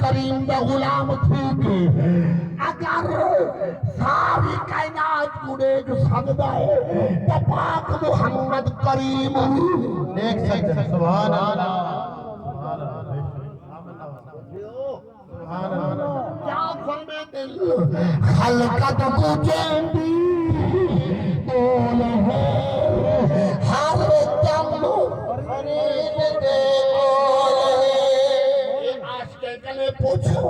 کریم دا غلام تھی کہ اگر ساری کائنات کو دیکھ سکتا ہے تو پاک محمد کریم دیکھ سکتا ہے. سبحان اللہ. کیا فرمے دل خلقت کو چیندی بول ہے ہر دم فرید دے بول ہے. عاشق گلے پوچھو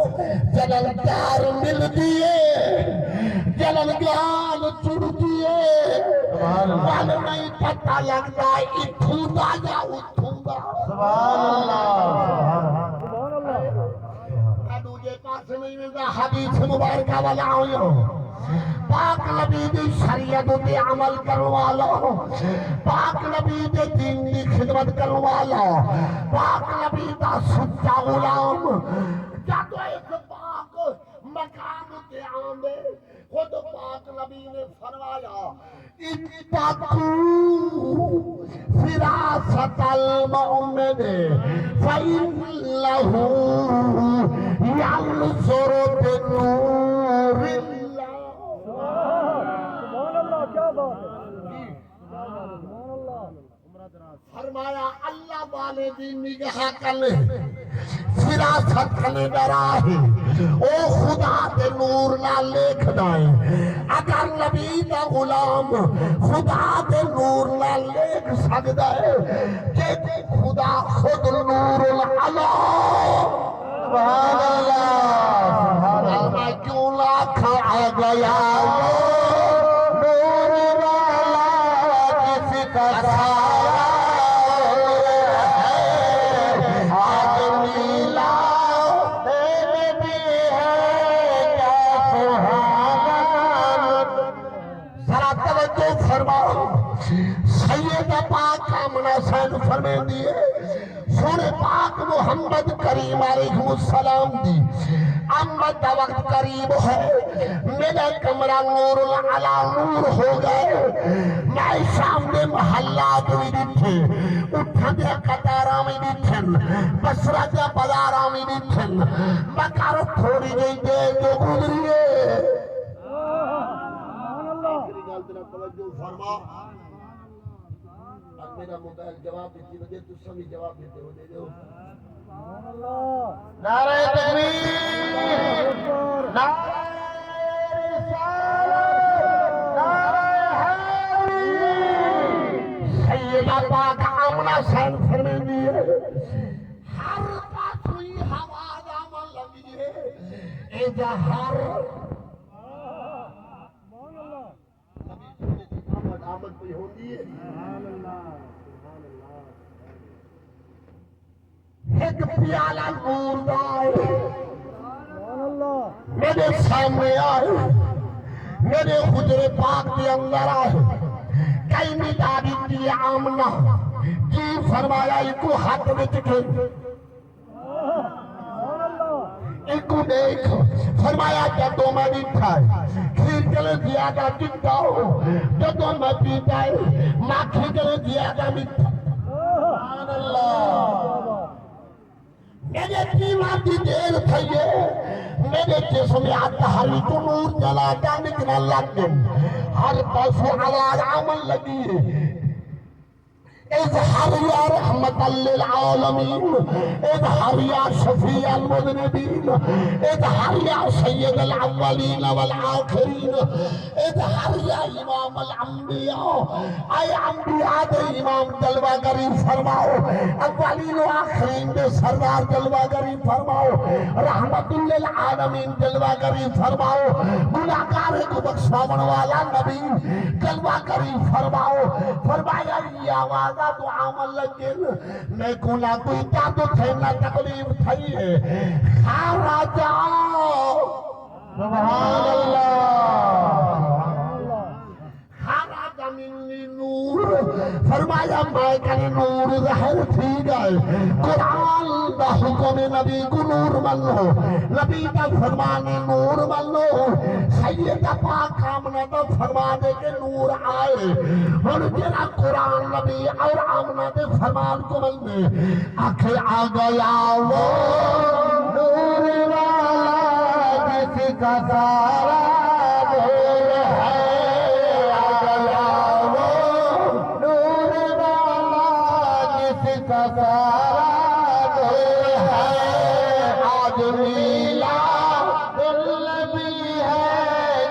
جلل پیار مل دیئے جلل گیان چڑ دیئے بل نہیں پتہ لگتا اتھوں دا یا اتھوں دا. سبحان اللہ. دوجے پاس نہیں ملتا حدیث مبارکہ والا ہوئے پاک نبی دی شریعت دی عمل کروالا پاک نبی دی دین دی خدمت کروالا پاک نبی دا سچا غلام جاتو ایک پاک مقام تے آمدے خود پاک نبی نے فرمایا اتقو فراست المؤمن فإنه ينظر بنور اللہ. سبحان اللہ. کیا بات ہے. سبحان اللہ. فرمایا اللہ والے دی نگاہ کنے فراست کنے ڈراہی او خدا دے نور نہ لکھ دائیں. اگر نبی دا غلام خدا دے نور نہ لکھ سکتا ہے کہ خدا خود نور العلا. سبحان اللہ. میں کیوں لاکھ آ گیا نور والا کسی کا سایہ آج نیلا دینے بھی ہے کیا سبحان. ذرا توجہ فرماؤ. سید پاک آمنہ سین فرمے دیئے سونے پاک محمد کریم علیہ السلام دی آمد دا وقت قریب ہے میرا کمرہ نور العلا نور ہو گئے. میں شام دے محلات بھی دیتھے اٹھا دیا قطارہ میں دیتھن بسرہ دیا بازارہ میں دیتھن مکار تھوڑی گئی دے جو گزریے. سبحان اللہ. فرما میرا موبائل جواب دیتی وجہ تو سبھی جواب دیتے ہو دے دو. سبحان اللہ. نعرہ تکبیر. نعرہ رسالت. نعرہ حیدری. سیدہ پاک آمنہ سین فرمے دیئے ہر پاس ہوئی حواز آمن لگی ہے ایجا ہر سبحان اللہ. آمد کوئی ہوندی ہے سبحان اللہ. ایک پیالہ نور دائے سبحان اللہ. میرے سامنے آئے میرے حجر پاک کے اندر آئے کئی نداری دی آمنہ جی فرمایا ایکو ہاتھ وچ کے سبحان اللہ. ایکو دیکھ فرمایا جدو میں بیٹھا ہے کھیر چلے زیادہ جتا ہو جدو میں بیٹھا ہے ماں کھیر چلے زیادہ بیٹھا. سبحان اللہ. میرے قیمت کی دیر تھئیے میرے جسم اتحری تو نور جلا کا نکنا لگن ہر پاسو آواز عمل لگی ہے اظہر یا رحمت للعالمین اظہر یا شفیع المذنبین اظہر یا سید الاولین والآخرین اظہر یا امام الانبیاء اے انبیاء دے امام جلوہ گری فرماؤ اولین و آخرین دے سردار جلوہ گری فرماؤ رحمت للعالمین جلوہ گری فرماؤ گناہگار کو بخشاون والا نبی جلوہ گری فرماؤ. فرمایا یہ آواز تو عمل لگن میں کونا کوئی جادو تھے نہ تکلیف تھی ہے خارا جاؤ. سبحان اللہ. خارا جمینی نور فرمایا میں کنے نور ظاہر تھی گئے قرآن دا حکم نبی کو نور ملو نبی دا فرمانے نور ملو سیدہ پاک آمنہ دا فرمانے کے نور آئے اور جنا قرآن نبی اور آمنہ دے فرمان کو ملنے آنکھیں آ گیا وہ نور کا سارا نور ہے اگلا وہ نور والا جس کا سارا نور ہے آج نیلا دل بھی ہے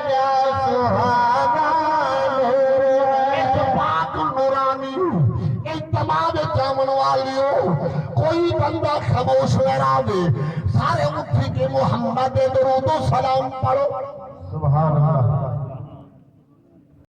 کیا سہانا نور ہے اتفاق نورانی اعتماد جامن والیوں کوئی بندہ خاموش نہ رہے سارے اٹھی کے محمد درود و سلام پڑھو سبحان اللہ